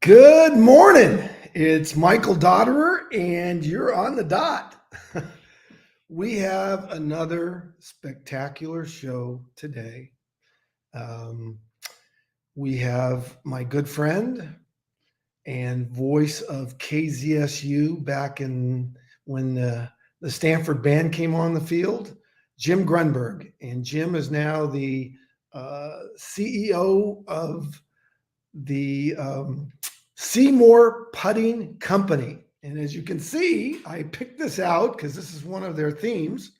Good morning. It's Michael Dotterer, and you're on the dot. We have another spectacular show today. Um, we have my good friend and voice of KZSU back in when the Stanford band came on the field, Jim Grundberg. And Jim is now the CEO of the SeeMore Putting Company. And as you can see, I picked this out because this is one of their themes.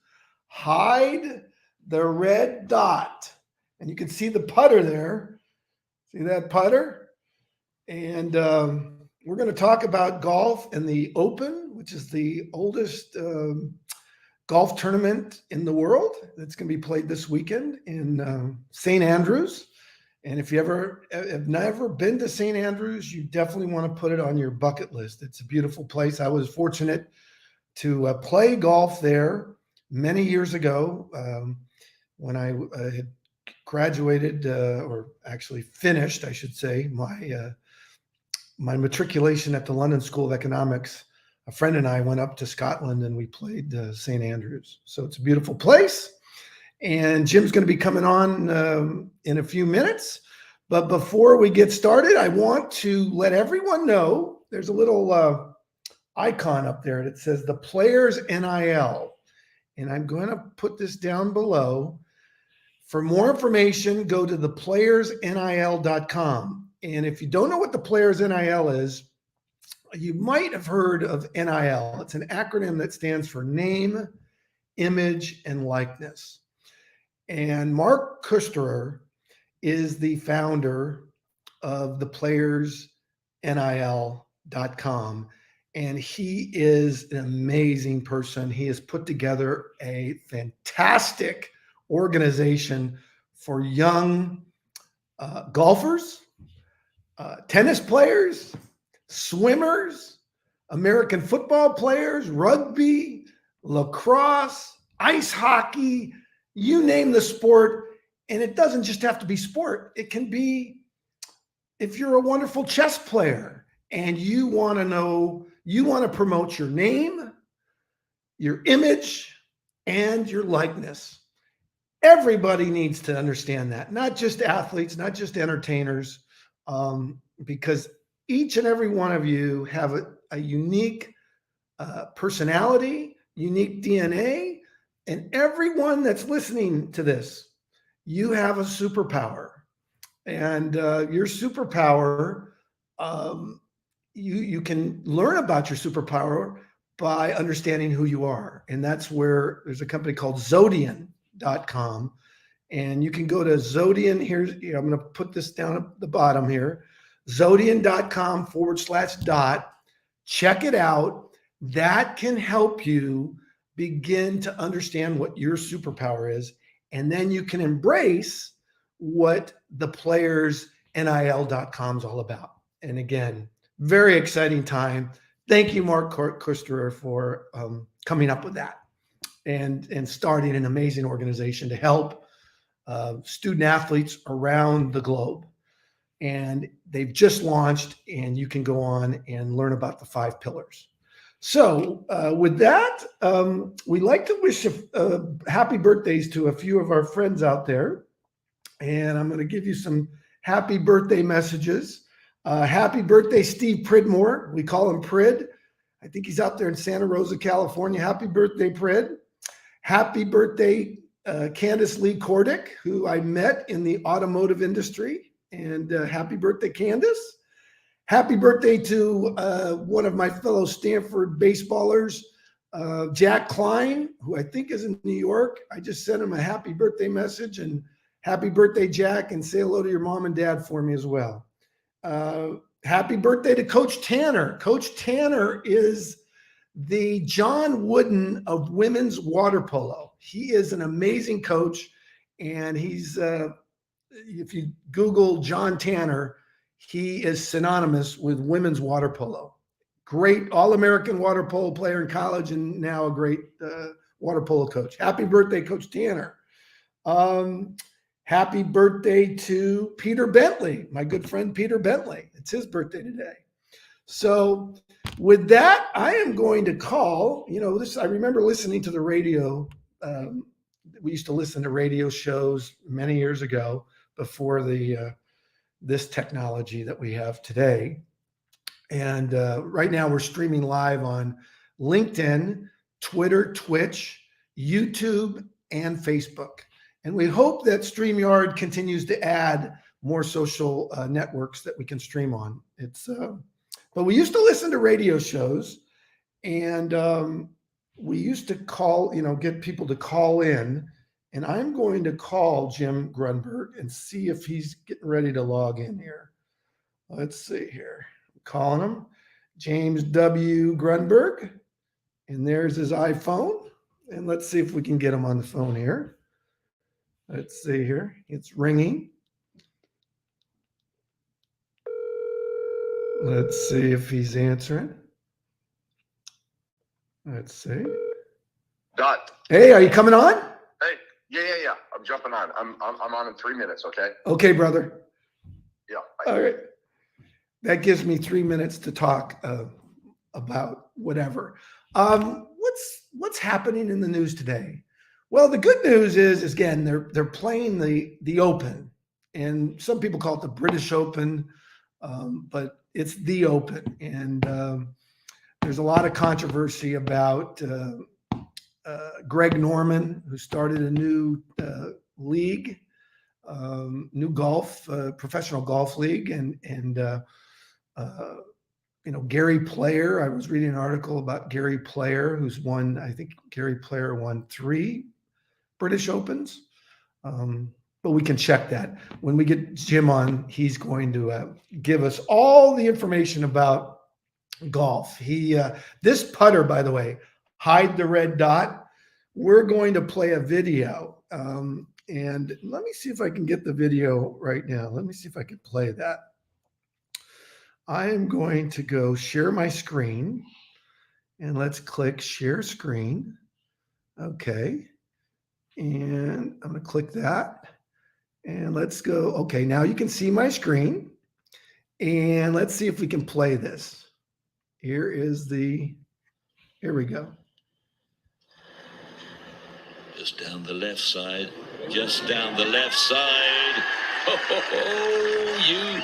Hide the red dot. And you can see the putter there. See that putter? And we're going to talk about golf and the Open, which is the oldest golf tournament in the world. That's going to be played this weekend in St. Andrews. And if you have never been to St. Andrews, you definitely want to put it on your bucket list. It's a beautiful place. I was fortunate to play golf there many years ago when I had graduated or actually finished, I should say, my matriculation at the London School of Economics. A friend and I went up to Scotland and we played St. Andrews. So it's a beautiful place. And Jim's going to be coming on in a few minutes. But before we get started, I want to let everyone know there's a little icon up there that says the Players NIL. And I'm going to put this down below. For more information, go to theplayersnil.com. And if you don't know what the Players NIL is, you might have heard of NIL. It's an acronym that stands for name, image, and likeness. And Mark Kusterer is the founder of the playersnil.com. And he is an amazing person. He has put together a fantastic organization for young golfers, tennis players, swimmers, American football players, rugby, lacrosse, ice hockey, you name the sport. And it doesn't just have to be sport. It can be if you're a wonderful chess player and you want to promote your name, your image, and your likeness. Everybody needs to understand that, not just athletes, not just entertainers, because each and every one of you have a unique personality, unique DNA. And everyone that's listening to this, you have a superpower. And your superpower, you can learn about your superpower by understanding who you are. And that's where there's a company called Zodian.com. And you can go to Zodian. I'm going to put this down at the bottom here. Zodian.com/dot. Check it out. That can help you begin to understand what your superpower is, and then you can embrace what the playersnil.com is all about. And again, very exciting time. Thank you, Mark Kusterer, for coming up with that and starting an amazing organization to help student athletes around the globe. And they've just launched, and you can go on and learn about the 5 pillars. So with that, we'd like to wish happy birthdays to a few of our friends out there. And I'm going to give you some happy birthday messages. Happy birthday, Steve Pridmore. We call him Prid. I think he's out there in Santa Rosa, California. Happy birthday, Prid. Happy birthday, Candace Lee Cordick, who I met in the automotive industry. And happy birthday, Candace. Happy birthday to one of my fellow Stanford baseballers, Jack Klein, who I think is in New York. I just sent him a happy birthday message, and happy birthday, Jack, and say hello to your mom and dad for me as well. Happy birthday to Coach Tanner. Coach Tanner is the John Wooden of women's water polo. He is an amazing coach, and he's, if you Google John Tanner, he is synonymous with women's water polo. Great All-American water polo player in college and now a great water polo coach. Happy birthday, Coach Tanner. Happy birthday to Peter Bentley, my good friend Peter Bentley. It's his birthday today. So with that, I am going to call, this, I remember listening to the radio. We used to listen to radio shows many years ago before this technology that we have today. And right now we're streaming live on LinkedIn, Twitter, Twitch, YouTube, and Facebook. And we hope that StreamYard continues to add more social networks that we can stream on. But we used to listen to radio shows, and we used to call, get people to call in. And I'm going to call Jim Grundberg and see if he's getting ready to log in here. Let's see here. Calling him, James W. Grundberg, and there's his iPhone. And let's see if we can get him on the phone here. Let's see here. It's ringing. Let's see if he's answering. Let's see. Dot. Hey, are you coming on? Hey, yeah. I'm jumping on. I'm on in 3 minutes. Okay. Okay, brother. Yeah. All right. That gives me 3 minutes to talk about whatever. What's happening in the news today? Well, the good news is again, they're playing the Open, and some people call it the British Open, but it's the Open. And there's a lot of controversy about Greg Norman, who started a new league, new golf, professional golf league, and Gary Player. I was reading an article about Gary Player, who's won, I think Gary Player won 3 British Opens. But we can check that. When we get Jim on, he's going to give us all the information about golf. This putter, by the way, hide the red dot. We're going to play a video. And let me see if I can get the video right now. Let me see if I can play that. I am going to go share my screen, and let's click share screen. Okay. And I'm going to click that, and let's go. Okay. Now you can see my screen, and let's see if we can play this. Here we go. Just down the left side, just down the left side. Oh, you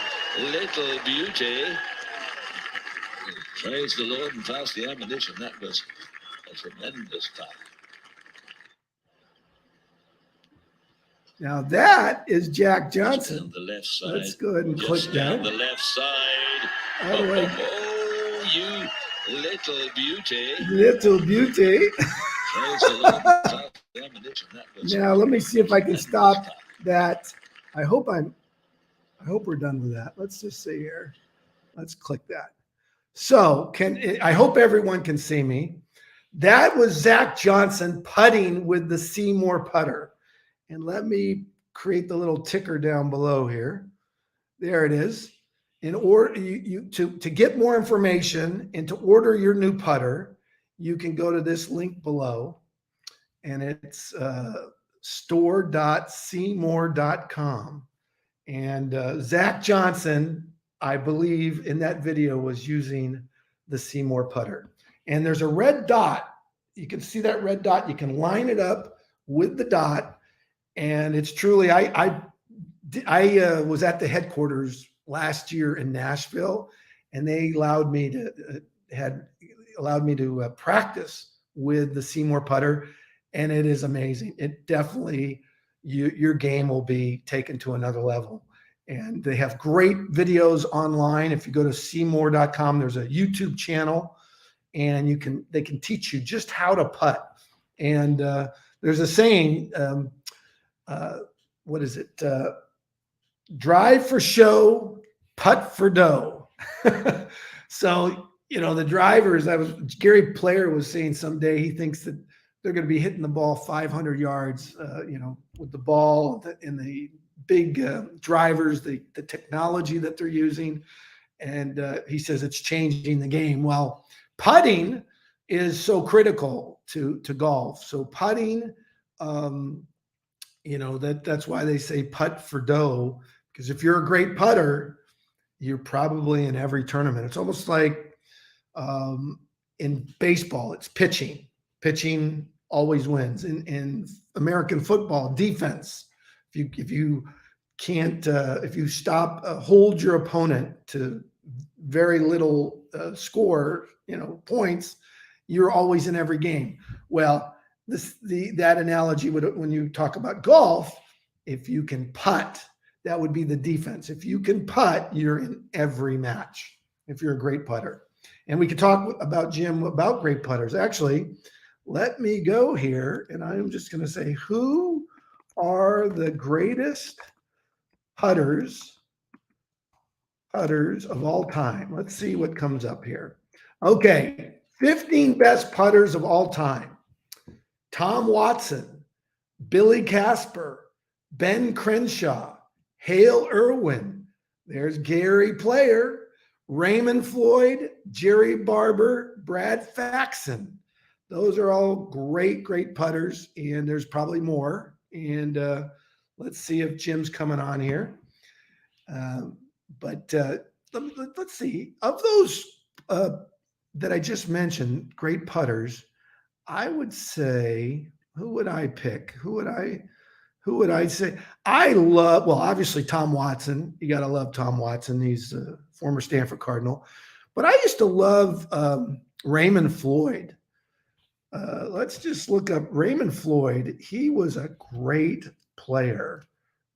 little beauty. Praise the Lord and pass the ammunition. That was a tremendous putt. Now that is Jack Johnson. Just down the left side. Let's go ahead and click just that. down the left side. Oh, you little beauty. Little beauty. Praise the Lord and pass the ammunition. That was now let me see if I can stop that. I hope we're done with that. Let's just see here. Let's click that. So I hope everyone can see me. That was Zach Johnson putting with the SeeMore putter. And let me create the little ticker down below here. There it is. In order to get more information and to order your new putter, you can go to this link below, and it's store.seemore.com. And Zach Johnson, I believe, in that video was using the SeeMore putter. And there's a red dot. You can see that red dot. You can line it up with the dot. And it's truly, I was at the headquarters last year in Nashville, and they allowed me to practice with the SeeMore putter, and it is amazing. It definitely, your game will be taken to another level. And they have great videos online. If you go to SeeMore.com, there's a YouTube channel, and they can teach you just how to putt. And there's a saying. What is it? Drive for show, putt for dough. So, the drivers, Gary Player was saying someday he thinks that they're going to be hitting the ball 500 yards, with the ball and the big drivers, the technology that they're using. And he says it's changing the game. Well, putting is so critical to golf. So putting, that's why they say putt for dough, because if you're a great putter, you're probably in every tournament. It's almost like in baseball, it's pitching. Pitching always wins. In American football, defense. If you can't, if you stop, hold your opponent to very little score, points, you're always in every game. Well, that analogy would, when you talk about golf, if you can putt, that would be the defense. If you can putt, you're in every match. If you're a great putter, and we could talk about Jim about great putters. Actually, let me go here, and I'm just going to say, who are the greatest putters of all time? Let's see what comes up here. Okay, 15 best putters of all time. Tom Watson, Billy Casper, Ben Crenshaw, Hale Irwin. There's Gary Player, Raymond Floyd, Jerry Barber, Brad Faxon. Those are all great, great putters, and there's probably more. And let's see if Jim's coming on here. But let's see. Of those that I just mentioned, great putters, I would say, who would I pick? Who would I say? I love, well, obviously Tom Watson. You got to love Tom Watson. He's a former Stanford Cardinal. But I used to love Raymond Floyd. Let's just look up Raymond Floyd. He was a great player.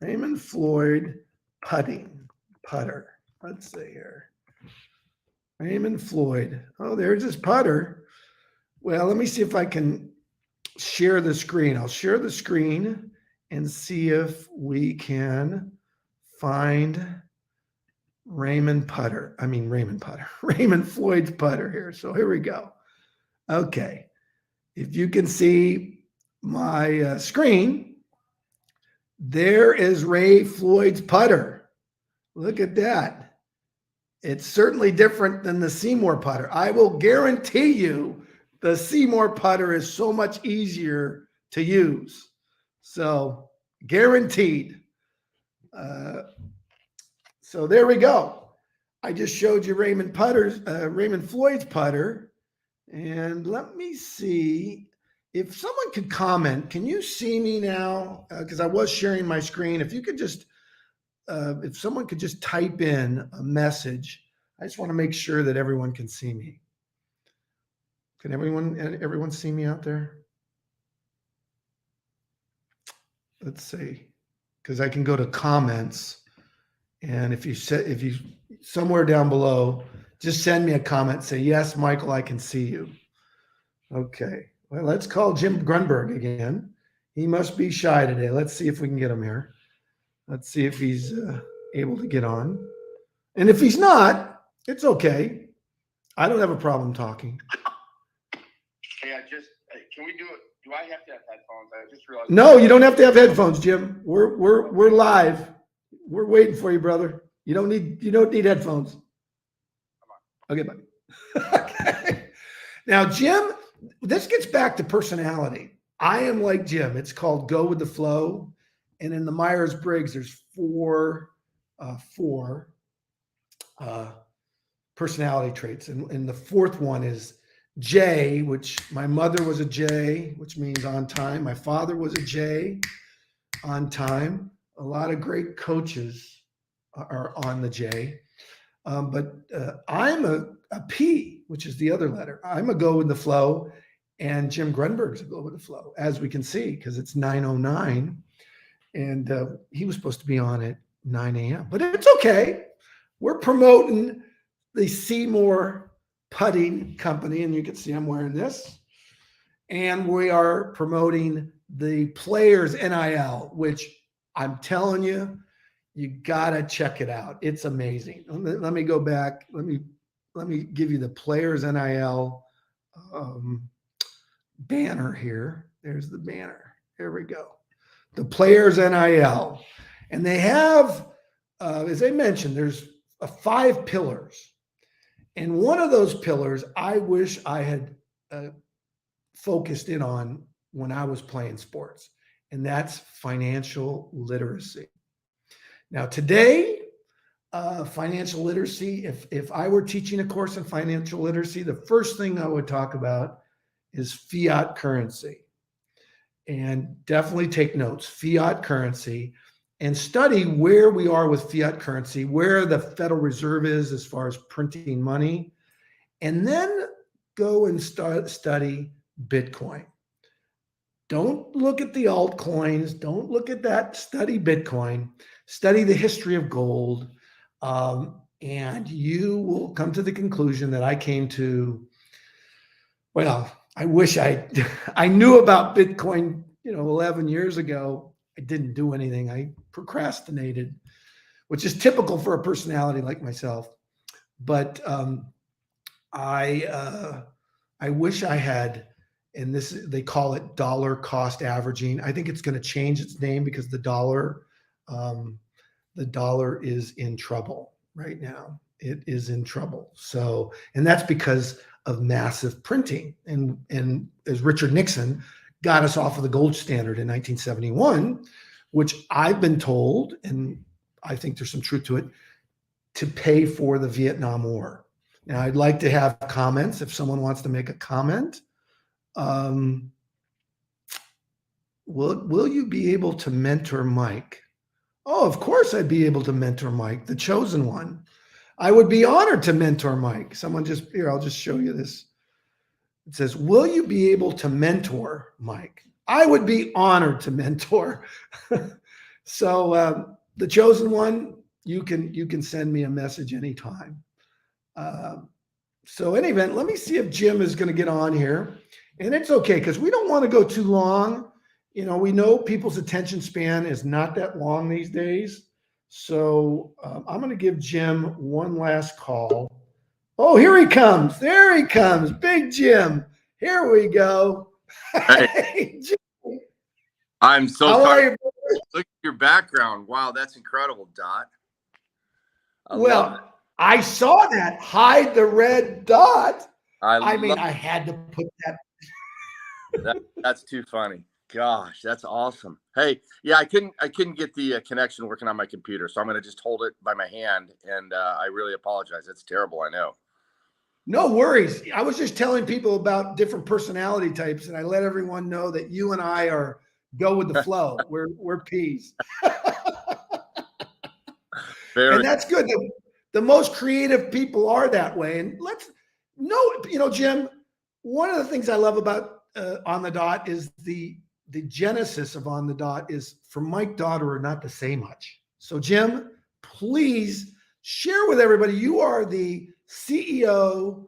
Raymond Floyd putter. Let's see here. Raymond Floyd. Oh, there's his putter. Well, let me see if I can share the screen. I'll share the screen and see if we can find Raymond Floyd's putter here. So here we go. Okay. If you can see my screen, there is Ray Floyd's putter. Look at that. It's certainly different than the SeeMore putter. I will guarantee you the SeeMore putter is so much easier to use. So guaranteed. So there we go. I just showed you Raymond Floyd's putter. And let me see if someone could comment. Can you see me now? Because I was sharing my screen. If you could just, if someone could just type in a message. I just want to make sure that everyone can see me. Can everyone see me out there? Let's see, because I can go to comments, and if you somewhere down below, just send me a comment. Say, yes, Michael, I can see you. Okay. Well, let's call Jim Grundberg again. He must be shy today. Let's see if we can get him here. Let's see if he's able to get on. And if he's not, it's okay. I don't have a problem talking. Hey, can we do it? Do I have to have headphones? I just realized. No, you don't have to have headphones, Jim. We're live. We're waiting for you, brother. You don't need headphones. Come on. Okay, buddy. Okay. Now, Jim, this gets back to personality. I am like Jim. It's called go with the flow. And in the Myers-Briggs, there's four personality traits. And the fourth one is J, which my mother was a J, which means on time. My father was a J, on time. A lot of great coaches are on the J. But I'm a P, which is the other letter. I'm a go with the flow, and Jim Grundberg's a go with the flow, as we can see, because it's 9:09, and he was supposed to be on at 9 a.m. But it's okay. We're promoting the SeeMore Putting Company, and you can see I'm wearing this. And we are promoting the Players NIL, which I'm telling you, you gotta check it out. It's amazing. Let me go back. Let me give you the Players NIL banner here. There's the banner. Here we go. The Players NIL, and they have, as I mentioned, there's 5 pillars. And one of those pillars, I wish I had focused in on when I was playing sports. and that's financial literacy. Now, today, financial literacy, if I were teaching a course in financial literacy, the first thing I would talk about is fiat currency. And definitely take notes, fiat currency, and study where we are with fiat currency, where the Federal Reserve is as far as printing money, and then go and study Bitcoin. Don't look at the altcoins. Don't look at that. Study Bitcoin. Study the history of gold. And you will come to the conclusion that I came to. Well, I wish I knew about Bitcoin, 11 years ago. I didn't do anything. I procrastinated, which is typical for a personality like myself. But I wish I had, and they call it dollar cost averaging. I think it's going to change its name because the dollar is in trouble right now. It is in trouble. So, and that's because of massive printing. And as Richard Nixon got us off of the gold standard in 1971, which I've been told, and I think there's some truth to it, to pay for the Vietnam War. Now, I'd like to have comments if someone wants to make a comment. Will you be able to mentor Mike? Oh, of course I'd be able to mentor Mike, the chosen one. I would be honored to mentor Mike. Someone here, I'll just show you this. It says, will you be able to mentor Mike? I would be honored to mentor. So the chosen one, you can send me a message anytime. So in any event, let me see if Jim is going to get on here. And it's okay, because we don't want to go too long. We know people's attention span is not that long these days. So I'm going to give Jim one last call. Oh, here he comes. There he comes. Big Jim. Here we go. Hey, Jim. I'm so How sorry. are you? Look at your background. Wow, that's incredible, Dot. I saw that. Hide the red dot. I had to put that. That's too funny. Gosh, that's awesome. Hey, yeah, I couldn't get the connection working on my computer, so I'm going to just hold it by my hand, and I really apologize. It's terrible, I know. No worries. I was just telling people about different personality types, and I let everyone know that you and I go with the flow. We're peas. And that's good. The most creative people are that way. And let's know, Jim, one of the things I love about On the Dot is the genesis of On the Dot is for Mike Dotterer not to say much. So Jim, please share with everybody. You are the CEO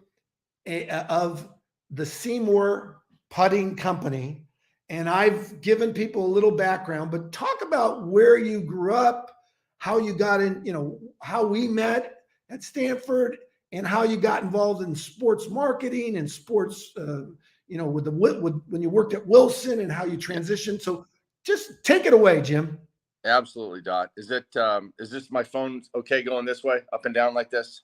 of the SeeMore Putting Company. And I've given people a little background, but talk about where you grew up, how you got in, how we met at Stanford, and how you got involved in sports marketing and sports, when you worked at Wilson, and how you transitioned. So just take it away, Jim. Absolutely, Dot. Is this my phone okay going this way, up and down like this?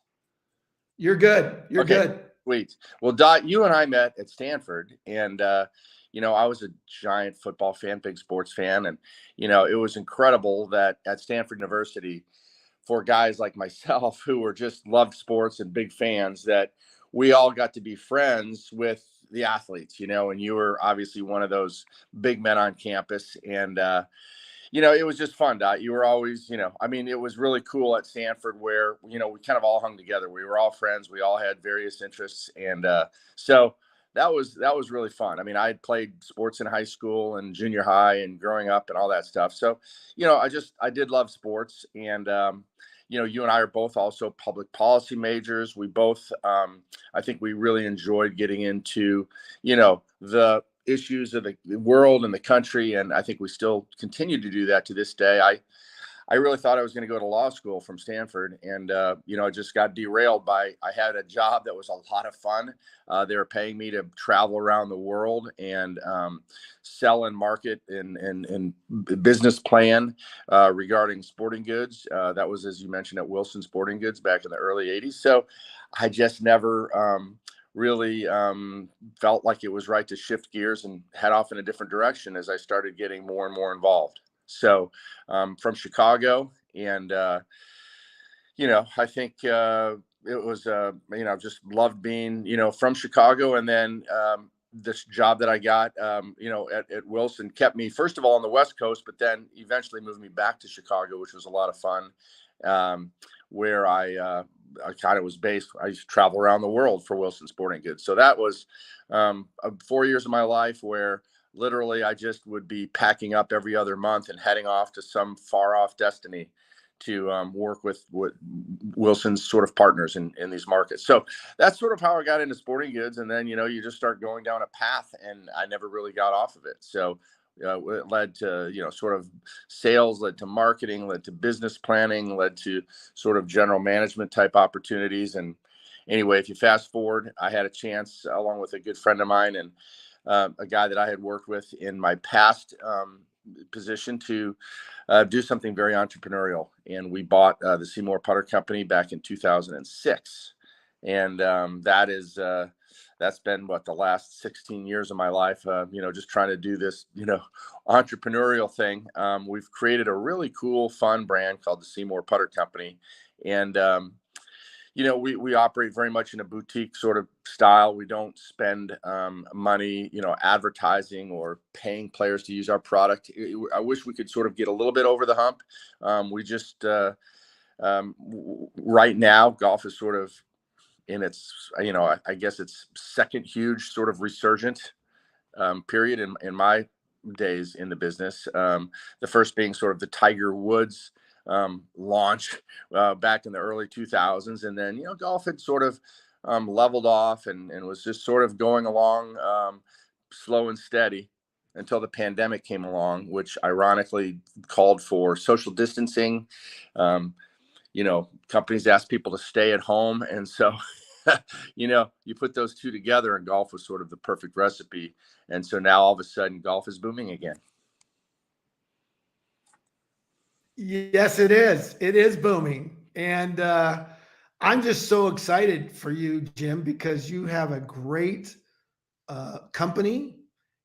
You're good. You're good. Sweet. Well, Dot, you and I met at Stanford, and I was a giant football fan, big sports fan, and it was incredible that at Stanford University, for guys like myself who were just loved sports and big fans, that we all got to be friends with the athletes, and you were obviously one of those big men on campus. And, it was just fun, Dot. You were always, it was really cool at Stanford where, we kind of all hung together. We were all friends. We all had various interests. And so that was really fun. I had played sports in high school and junior high and growing up and all that stuff. So, I did love sports. And, you and I are both also public policy majors. We both, I think we really enjoyed getting into, the issues of the world and the country. And I think we still continue to do that to this day. I really thought I was going to go to law school from Stanford. And, I just got derailed I had a job that was a lot of fun. They were paying me to travel around the world and sell and market and business plan regarding sporting goods. That was, as you mentioned, at Wilson Sporting Goods back in the early 80s. So I just never really felt like it was right to shift gears and head off in a different direction as I started getting more and more involved. So from Chicago, and I think it was just loved being from Chicago, and then this job that I got at Wilson kept me first of all on the West Coast, but then eventually moved me back to Chicago, which was a lot of fun. Where I kind of was based. I used to travel around the world for Wilson Sporting Goods. So that was 4 years of my life where literally I just would be packing up every other month and heading off to some far off destiny to work with Wilson's sort of partners in these markets. So that's sort of how I got into sporting goods. And then, you just start going down a path, and I never really got off of it. So it led to, sort of sales, led to marketing, led to business planning, led to sort of general management type opportunities. And anyway, if you fast forward, I had a chance along with a good friend of mine and a guy that I had worked with in my past position to do something very entrepreneurial. And we bought the SeeMore Putter Company back in 2006. And that's been the last 16 years of my life, just trying to do this, entrepreneurial thing. We've created a really cool, fun brand called the SeeMore Putter Company. And, we operate very much in a boutique sort of style. We don't spend money, advertising or paying players to use our product. I wish we could sort of get a little bit over the hump. We just, right now, golf is sort of in its, I guess its second huge sort of resurgent period in my days in the business. The first being sort of the Tiger Woods launch back in the early 2000s. And then, golf had sort of leveled off and was just sort of going along slow and steady until the pandemic came along, which ironically called for social distancing. Companies asked people to stay at home. And so, you put those two together and golf was sort of the perfect recipe. And so now all of a sudden golf is booming again. Yes, it is. It is booming. And I'm just so excited for you, Jim, because you have a great company.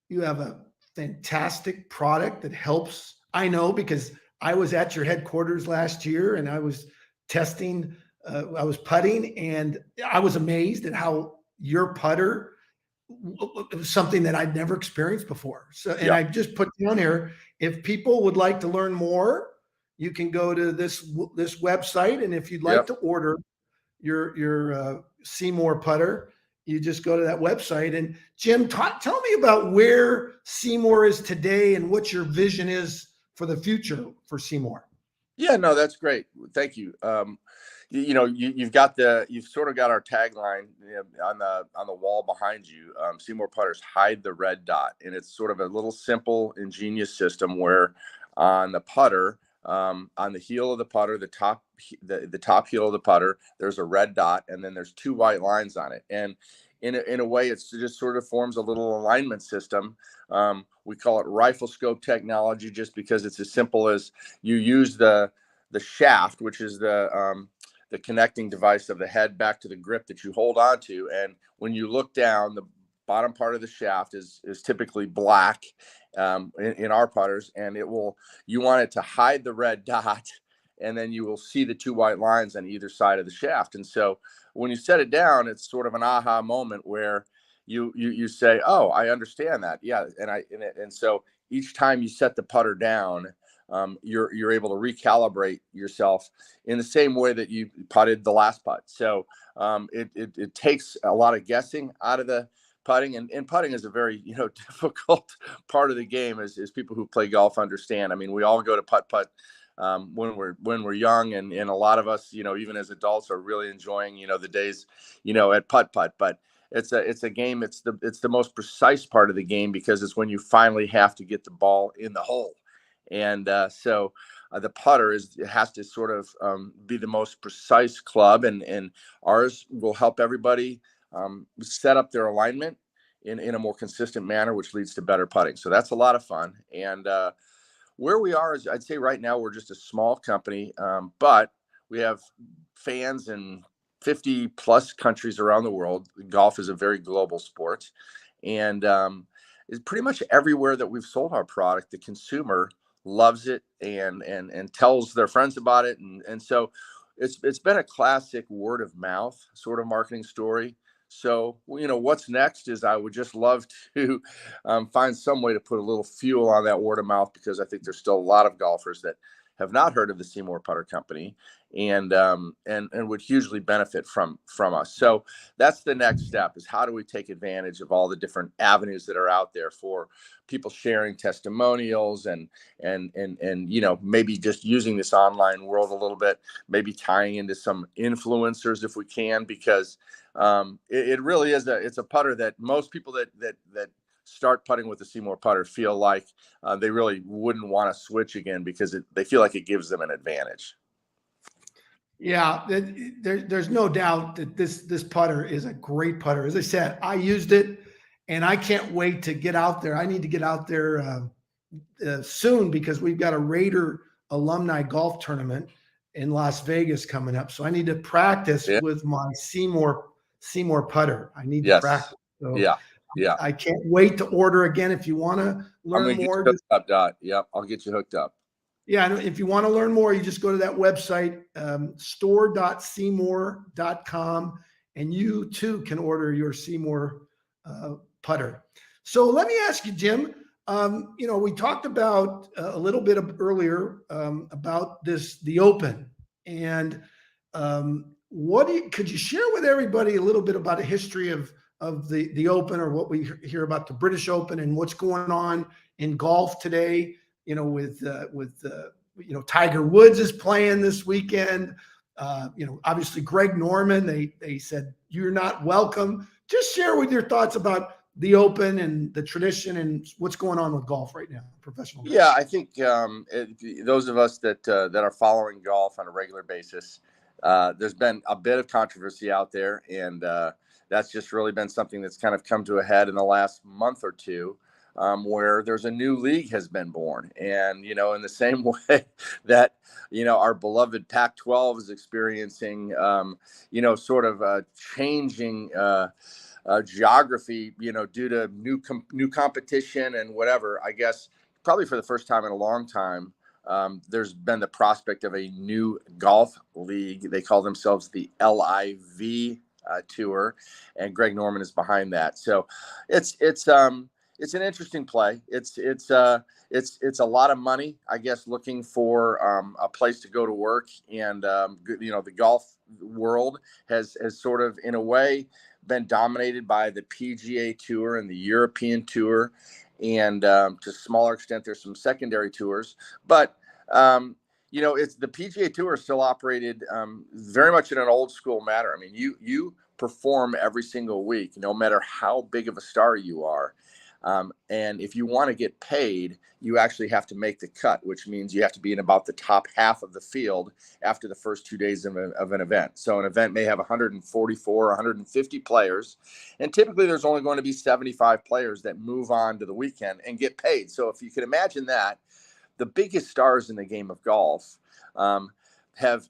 You have a fantastic product that helps. I know because I was at your headquarters last year and I was testing, I was putting, and I was amazed at how your putter it was something that I'd never experienced before. So, and I just put down here, if people would like to learn more, you can go to this website, and if you'd like to order your SeeMore putter, you just go to that website. And Jim, tell me about where SeeMore is today and what your vision is for the future for SeeMore. Yeah, no, that's great. Thank you. You've sort of got our tagline on the wall behind you. SeeMore putters hide the red dot, and it's sort of a little simple, ingenious system where on the putter, on the heel of the putter, the top heel of the putter, there's a red dot, and then there's two white lines on it. And in a way, it's just sort of forms a little alignment system. We call it Riflescope Technology just because it's as simple as you use the shaft, which is the connecting device of the head back to the grip that you hold on to. And when you look down, the bottom part of the shaft is typically black in our putters, and you want it to hide the red dot, and then you will see the two white lines on either side of the shaft. And so when you set it down, it's sort of an aha moment where you say, oh, I understand that. Yeah. And so each time you set the putter down, you're able to recalibrate yourself in the same way that you putted the last putt. So it takes a lot of guessing out of the putting, and putting is a very difficult part of the game, as people who play golf understand. I mean, we all go to putt when we're young, and a lot of us, even as adults, are really enjoying the days at putt, but it's a game. It's the most precise part of the game because it's when you finally have to get the ball in the hole. And so the putter has to sort of be the most precise club, and ours will help everybody set up their alignment in a more consistent manner, which leads to better putting. So that's a lot of fun. And where we are is, I'd say right now we're just a small company, but we have fans in 50 plus countries around the world. Golf is a very global sport, and is pretty much everywhere that we've sold our product, the consumer loves it and tells their friends about it, and so it's been a classic word of mouth sort of marketing story. So, what's next is I would just love to find some way to put a little fuel on that word of mouth, because I think there's still a lot of golfers that have not heard of the SeeMore Putter Company, and would hugely benefit from us. So that's the next step, is how do we take advantage of all the different avenues that are out there for people sharing testimonials and maybe just using this online world a little bit, maybe tying into some influencers if we can, because it really is it's a putter that most people that start putting with the SeeMore putter feel like they really wouldn't want to switch again, because they feel like it gives them an advantage. Yeah, there's no doubt that this putter is a great putter. As I said, I used it, and I can't wait to get out there. I need to get out there soon, because we've got a Raider alumni golf tournament in Las Vegas coming up. So I need to practice with my SeeMore putter. I need to practice. So yeah. I can't wait to order again. If you want to learn more, get you hooked up, Dot. Yep, I'll get you hooked up. Yeah, and if you want to learn more, you just go to that website, store.seemore.com, and you too can order your SeeMore putter. So let me ask you, Jim. We talked about a little bit earlier about the Open, and could you share with everybody a little bit about a history of the Open, or what we hear about the British Open and what's going on in golf today? With Tiger Woods is playing this weekend. Obviously Greg Norman, they said you're not welcome. Just share with your thoughts about the Open and the tradition and what's going on with golf right now, professional golf. Yeah, I think those of us that are following golf on a regular basis, there's been a bit of controversy out there, and that's just really been something that's kind of come to a head in the last month or two. Where there's a new league has been born. And, in the same way that, our beloved Pac-12 is experiencing, sort of changing geography, due to new competition and whatever. I guess probably for the first time in a long time, there's been the prospect of a new golf league. They call themselves the LIV Tour, and Greg Norman is behind that. So it's an interesting play. It's a lot of money, I guess, looking for a place to go to work. And the golf world has sort of, in a way, been dominated by the PGA Tour and the European Tour, and to a smaller extent, there's some secondary tours. But it's the PGA Tour is still operated very much in an old school manner. I mean, you perform every single week, no matter how big of a star you are. And if you want to get paid, you actually have to make the cut, which means you have to be in about the top half of the field after the first 2 days of an event. So an event may have 144, 150 players, and typically there's only going to be 75 players that move on to the weekend and get paid. So if you can imagine that, the biggest stars in the game of golf have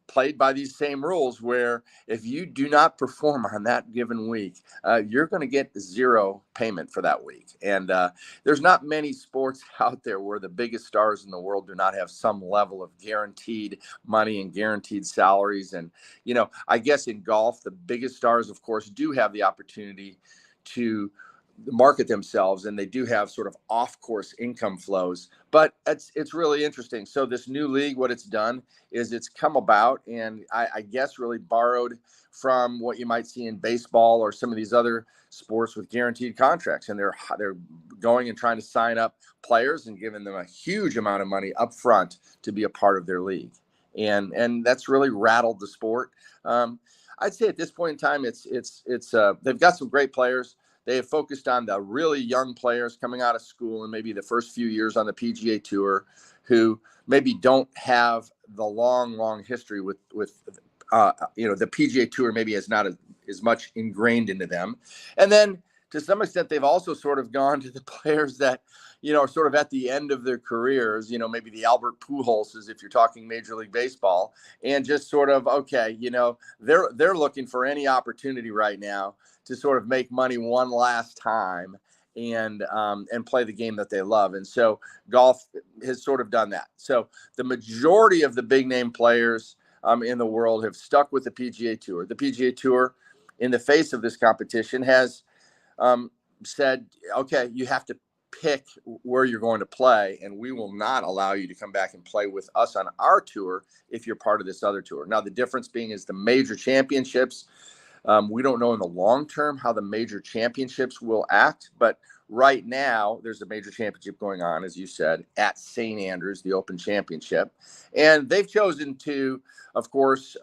played by these same rules, where if you do not perform on that given week, you're going to get zero payment for that week. And there's not many sports out there where the biggest stars in the world do not have some level of guaranteed money and guaranteed salaries. And, I guess in golf, the biggest stars, of course, do have the opportunity to market themselves, and they do have sort of off-course income flows. But it's really interesting. So this new league, what it's done is it's come about, and I guess really borrowed from what you might see in baseball or some of these other sports with guaranteed contracts. And they're going and trying to sign up players and giving them a huge amount of money up front to be a part of their league. And that's really rattled the sport. I'd say at this point in time, it's they've got some great players. They have focused on the really young players coming out of school and maybe the first few years on the PGA Tour, who maybe don't have the long history with the PGA Tour maybe is not as much ingrained into them. And then to some extent, they've also sort of gone to the players that, are sort of at the end of their careers, maybe the Albert Pujols, if you're talking Major League Baseball, and just sort of, okay, they're looking for any opportunity right now to sort of make money one last time and play the game that they love. And so golf has sort of done that. So the majority of the big name players in the world have stuck with the PGA Tour. The PGA Tour, in the face of this competition, has said, okay, you have to pick where you're going to play, and we will not allow you to come back and play with us on our tour if you're part of this other tour. Now, the difference being is the major championships. We don't know in the long term how the major championships will act, but right now there's a major championship going on, as you said, at St. Andrews, the Open Championship. And they've chosen to, of course,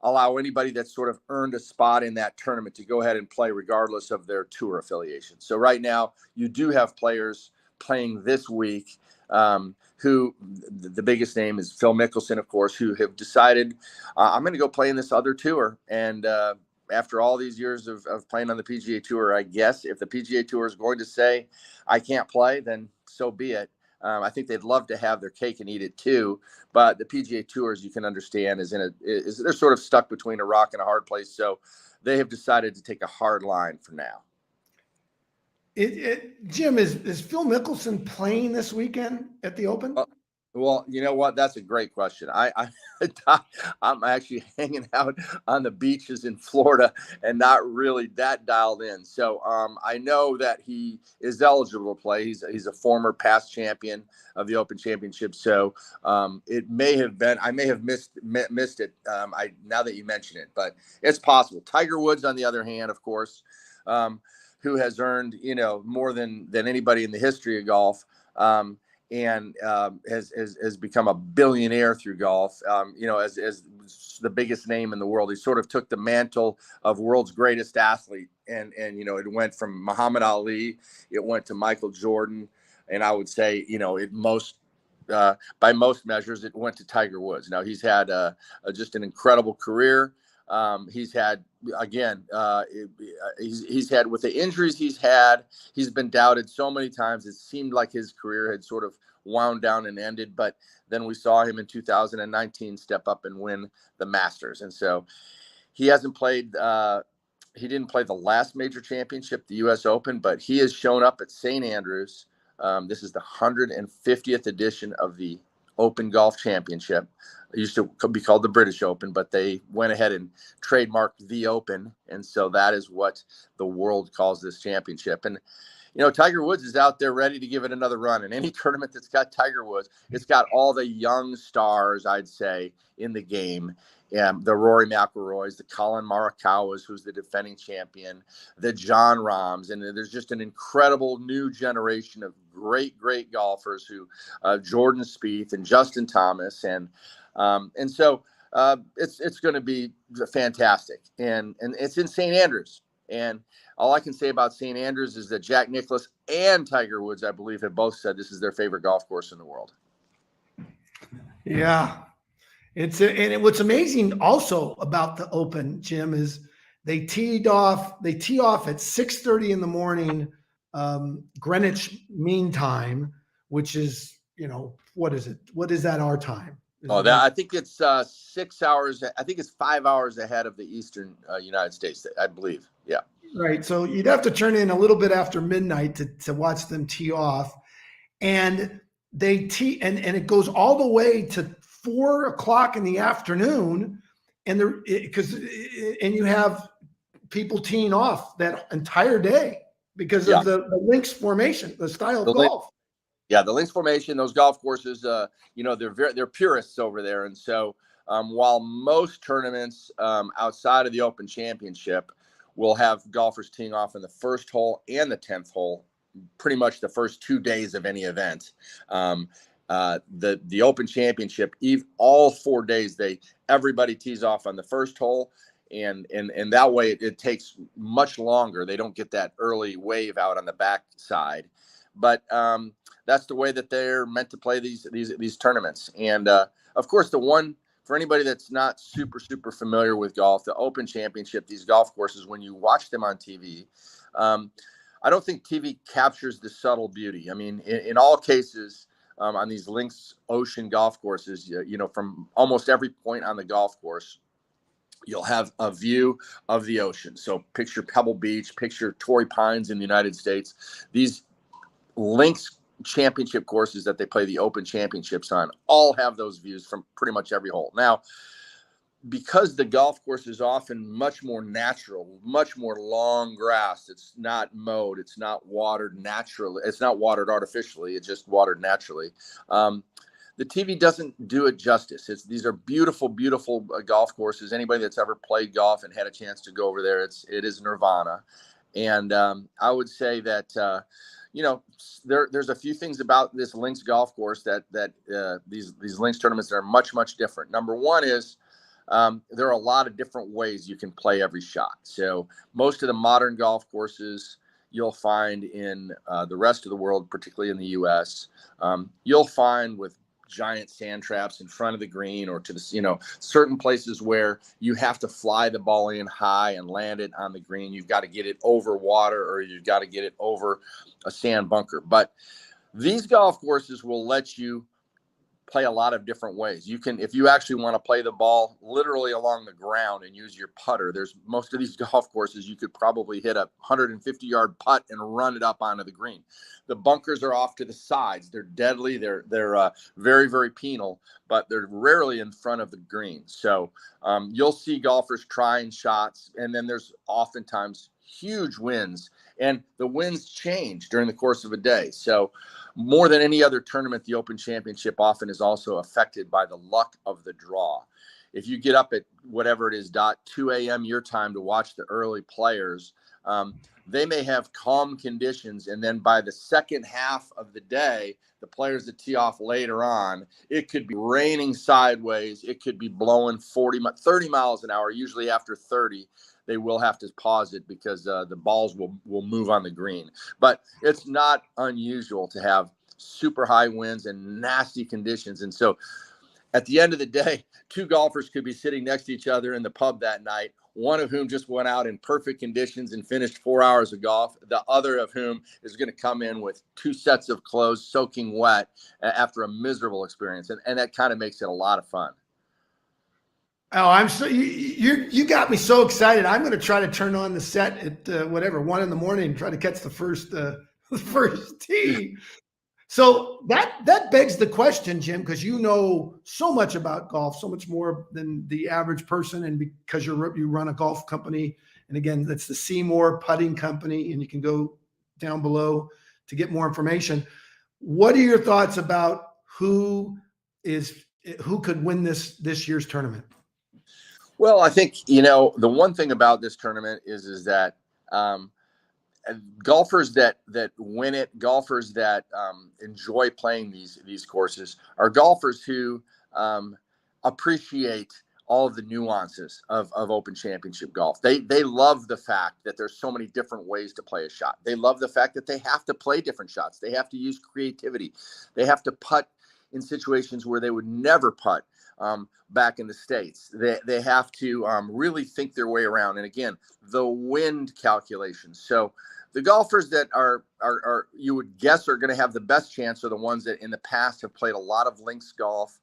allow anybody that's sort of earned a spot in that tournament to go ahead and play regardless of their tour affiliation. So right now you do have players playing this week who the biggest name is Phil Mickelson, of course, who have decided I'm going to go play in this other tour. And after all these years of playing on the PGA Tour, I guess if the PGA Tour is going to say I can't play, then so be it. I think they'd love to have their cake and eat it too, but the PGA Tour, as you can understand, they're sort of stuck between a rock and a hard place. So they have decided to take a hard line for now. Jim, is Phil Mickelson playing this weekend at the Open? Well, you know what? That's a great question. I'm actually hanging out on the beaches in Florida and not really that dialed in. So I know that he is eligible to play. He's a former past champion of the Open Championship. So it may have been, I may have missed it. Now that you mention it, but it's possible. Tiger Woods, on the other hand, of course, who has earned, more than anybody in the history of golf. And has become a billionaire through golf, as the biggest name in the world. He sort of took the mantle of world's greatest athlete. And it went from Muhammad Ali, it went to Michael Jordan. And I would say, by most measures, it went to Tiger Woods. Now, he's had just an incredible career. He's had, again, he's had, with the injuries he's been doubted so many times. It seemed like his career had sort of wound down and ended, but then we saw him in 2019 step up and win the Masters. And so he hasn't played, he didn't play the last major championship, the US Open, but he has shown up at St. Andrews. This is the 150th edition of the Open Golf Championship. It used to be called the British Open, but they went ahead and trademarked the Open. And so that is what the world calls this championship. And, Tiger Woods is out there ready to give it another run. And any tournament that's got Tiger Woods, it's got all the young stars, I'd say, in the game. The Rory McIlroys, the Colin Morikawas, who's the defending champion, the John Rahms. And there's just an incredible new generation of great, great golfers Jordan Spieth and Justin Thomas. And so it's going to be fantastic. And it's in St. Andrews. And all I can say about St. Andrews is that Jack Nicklaus and Tiger Woods, I believe, have both said this is their favorite golf course in the world. Yeah. What's amazing also about the Open, Jim, is they tee off at 6:30 in the morning, Greenwich Mean Time, which is, what is it? What is that our time? I think it's 6 hours. I think it's 5 hours ahead of the Eastern United States, I believe. Yeah. Right. So you'd have to turn in a little bit after midnight to watch them tee off. And they tee, and it goes all the way to 4 o'clock in the afternoon. And you have people teeing off that entire day because of the links formation, the style of golf. The links formation, those golf courses, they're purists over there. And so while most tournaments outside of the Open Championship will have golfers teeing off in the first hole and the 10th hole, pretty much the first 2 days of any event, the Open Championship, all 4 days, everybody tees off on the first hole. And that way it takes much longer. They don't get that early wave out on the back side. But that's the way that they're meant to play these tournaments. And of course, the one for anybody that's not super familiar with golf, the Open Championship, these golf courses, when you watch them on TV, I don't think TV captures the subtle beauty. I mean, in all cases, on these links ocean golf courses, from almost every point on the golf course, you'll have a view of the ocean. So picture Pebble Beach, picture Torrey Pines in the United States. These links championship courses that they play the Open Championships on all have those views from pretty much every hole. Now, because the golf course is often much more natural, much more long grass, it's not mowed, it's not watered naturally, it's not watered artificially, it's just watered naturally. The TV doesn't do it justice. These are beautiful golf courses. Anybody that's ever played golf and had a chance to go over there, it is nirvana. And I would say that there's a few things about this links golf course that these links tournaments that are much different. Number one is there are a lot of different ways you can play every shot. So most of the modern golf courses you'll find in the rest of the world, particularly in the U.S., you'll find with giant sand traps in front of the green, or to the certain places where you have to fly the ball in high and land it on the green. You've got to get it over water, or you've got to get it over a sand bunker. But these golf courses will let you play a lot of different ways. You can, if you actually want to play the ball literally along the ground and use your putter, there's most of these golf courses, you could probably hit a 150-yard putt and run it up onto the green. The bunkers are off to the sides. They're deadly. They're very penal, but they're rarely in front of the green. So you'll see golfers trying shots, and then there's oftentimes huge winds, and the winds change during the course of a day. So more than any other tournament, the Open Championship often is also affected by the luck of the draw. If you get up at whatever it is, 2 a.m. your time to watch the early players, they may have calm conditions, and then by the second half of the day, the players that tee off later on, it could be raining sideways, it could be blowing 30 miles an hour. Usually after 30, they will have to pause it because the balls will move on the green. But it's not unusual to have super high winds and nasty conditions. And so at the end of the day, two golfers could be sitting next to each other in the pub that night, one of whom just went out in perfect conditions and finished 4 hours of golf, the other of whom is going to come in with 2 sets of clothes soaking wet after a miserable experience. And that kind of makes it a lot of fun. Oh, I'm so you got me so excited. I'm going to try to turn on the set at 1 a.m. and try to catch the first tee. So that begs the question, Jim, because you know so much about golf, so much more than the average person, and because you run a golf company, and again, that's the SeeMore Putting Company, and you can go down below to get more information. What are your thoughts about who could win this year's tournament? Well, I think, the one thing about this tournament is that golfers that win it, golfers that enjoy playing these courses, are golfers who appreciate all of the nuances of Open Championship golf. They love the fact that there's so many different ways to play a shot. They love the fact that they have to play different shots. They have to use creativity. They have to putt in situations where they would never putt back in the States. They have to really think their way around. And again, the wind calculations. So the golfers that are you would guess are going to have the best chance are the ones that in the past have played a lot of links golf,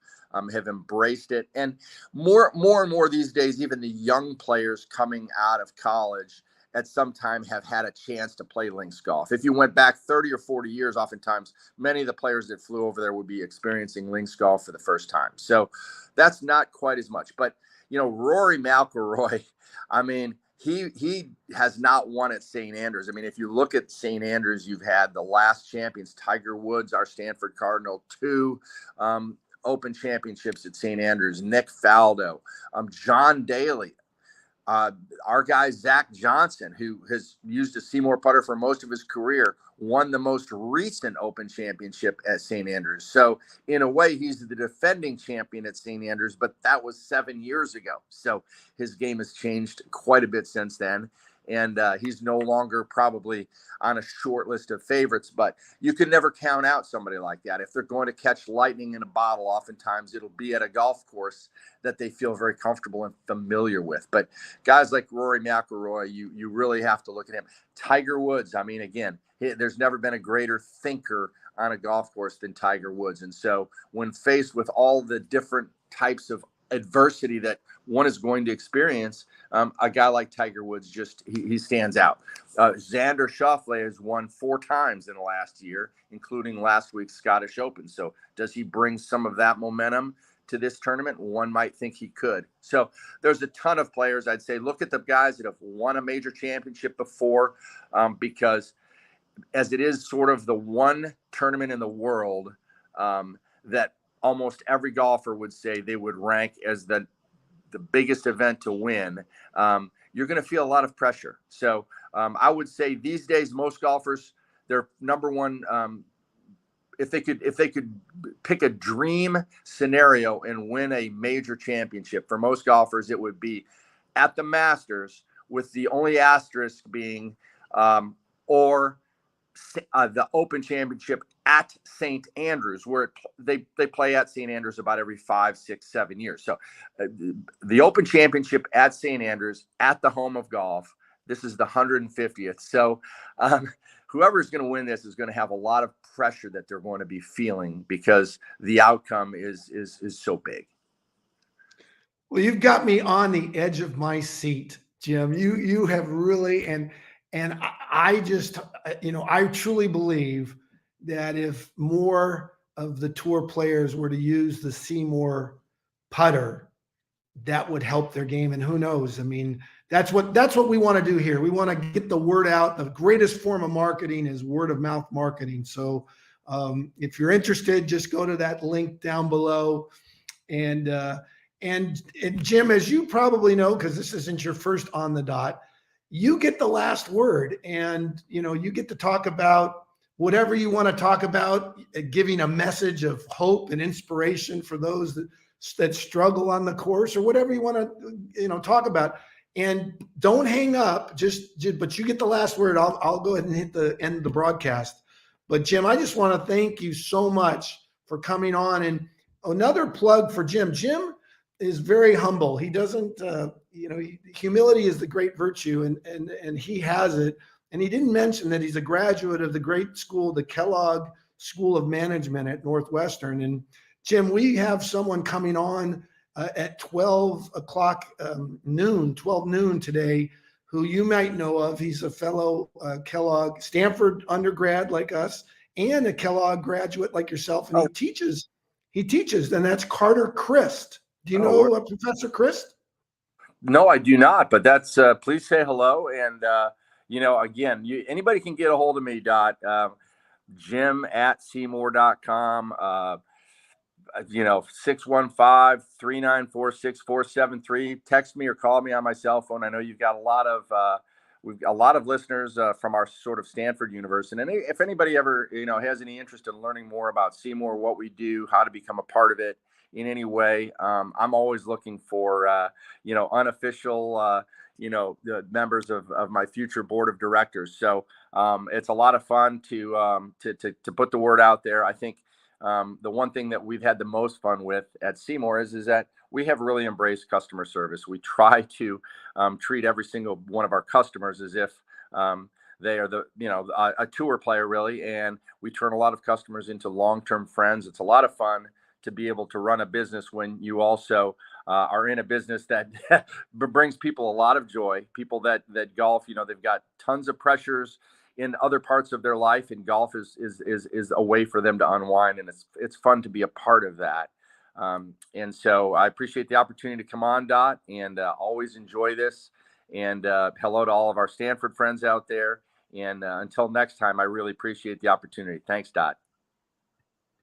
have embraced it. And more and more these days, even the young players coming out of college at some time have had a chance to play links golf. If you went back 30 or 40 years, oftentimes many of the players that flew over there would be experiencing links golf for the first time. So that's not quite as much. But, Rory McIlroy, I mean, he has not won at St. Andrews. I mean, if you look at St. Andrews, you've had the last champions, Tiger Woods, our Stanford Cardinal, 2 Open Championships at St. Andrews, Nick Faldo, John Daly, our guy, Zach Johnson, who has used a SeeMore putter for most of his career, won the most recent Open Championship at St. Andrews. So in a way, he's the defending champion at St. Andrews, but that was 7 years ago. So his game has changed quite a bit since then. and he's no longer probably on a short list of favorites, but you can never count out somebody like that. If they're going to catch lightning in a bottle, oftentimes it'll be at a golf course that they feel very comfortable and familiar with. But guys like Rory McIlroy, you really have to look at him. Tiger Woods, I mean, again, there's never been a greater thinker on a golf course than Tiger Woods. And so when faced with all the different types of adversity that one is going to experience, a guy like Tiger Woods, just he stands out. Xander Schauffele has won 4 times in the last year, including last week's Scottish Open. So does he bring some of that momentum to this tournament? One might think he could. So there's a ton of players. I'd say look at the guys that have won a major championship before, because as it is sort of the one tournament in the world that almost every golfer would say they would rank as the biggest event to win, you're going to feel a lot of pressure. So I would say these days, most golfers, their number one, if they could pick a dream scenario and win a major championship, for most golfers, it would be at the Masters, with the only asterisk being, or the Open Championship at St. Andrews, where they play at St. Andrews about every 5, 6, 7 years. So the Open Championship at St. Andrews, at the home of golf, this is the 150th. So whoever's going to win this is going to have a lot of pressure that they're going to be feeling, because the outcome is so big. Well, you've got me on the edge of my seat, Jim. You have really, and I just, I truly believe that if more of the tour players were to use the SeeMore putter, that would help their game. And who knows? I mean, that's what we want to do here. We want to get the word out. The greatest form of marketing is word of mouth marketing. So if you're interested, just go to that link down below. And Jim, as you probably know, because this isn't your first On the Dot, you get the last word, and you get to talk about whatever you want to talk about, giving a message of hope and inspiration for those that struggle on the course, or whatever you want to talk about. And don't hang up, but you get the last word. I'll go ahead and hit the end of the broadcast. But Jim, I just want to thank you so much for coming on. And another plug for Jim. Jim is very humble. He doesn't, humility is the great virtue, and he has it. And he didn't mention that he's a graduate of the great school, the Kellogg School of Management at Northwestern. And Jim, we have someone coming on at 12 noon today, who you might know of. He's a fellow Kellogg, Stanford undergrad like us, and a Kellogg graduate like yourself. And he teaches, and that's Carter Christ. Do you know Professor Christ? No, I do not, but that's, please say hello. And, again, anybody can get a hold of me, Dot. Jim at SeeMore.com, 615-394-6473. Text me or call me on my cell phone. I know you've got a lot of listeners from our sort of Stanford University. And if anybody ever, has any interest in learning more about SeeMore, what we do, how to become a part of it in any way, I'm always looking for, unofficial, the members of my future board of directors. So it's a lot of fun to put the word out there. I think the one thing that we've had the most fun with at SeeMore is that we have really embraced customer service. We try to treat every single one of our customers as if they are a tour player, really. And we turn a lot of customers into long-term friends. It's a lot of fun to be able to run a business when you also are in a business that brings people a lot of joy. People that golf, they've got tons of pressures in other parts of their life, and golf is a way for them to unwind, and it's fun to be a part of that. And so I appreciate the opportunity to come on, Dot, and always enjoy this. And hello to all of our Stanford friends out there. And until next time, I really appreciate the opportunity. Thanks, Dot.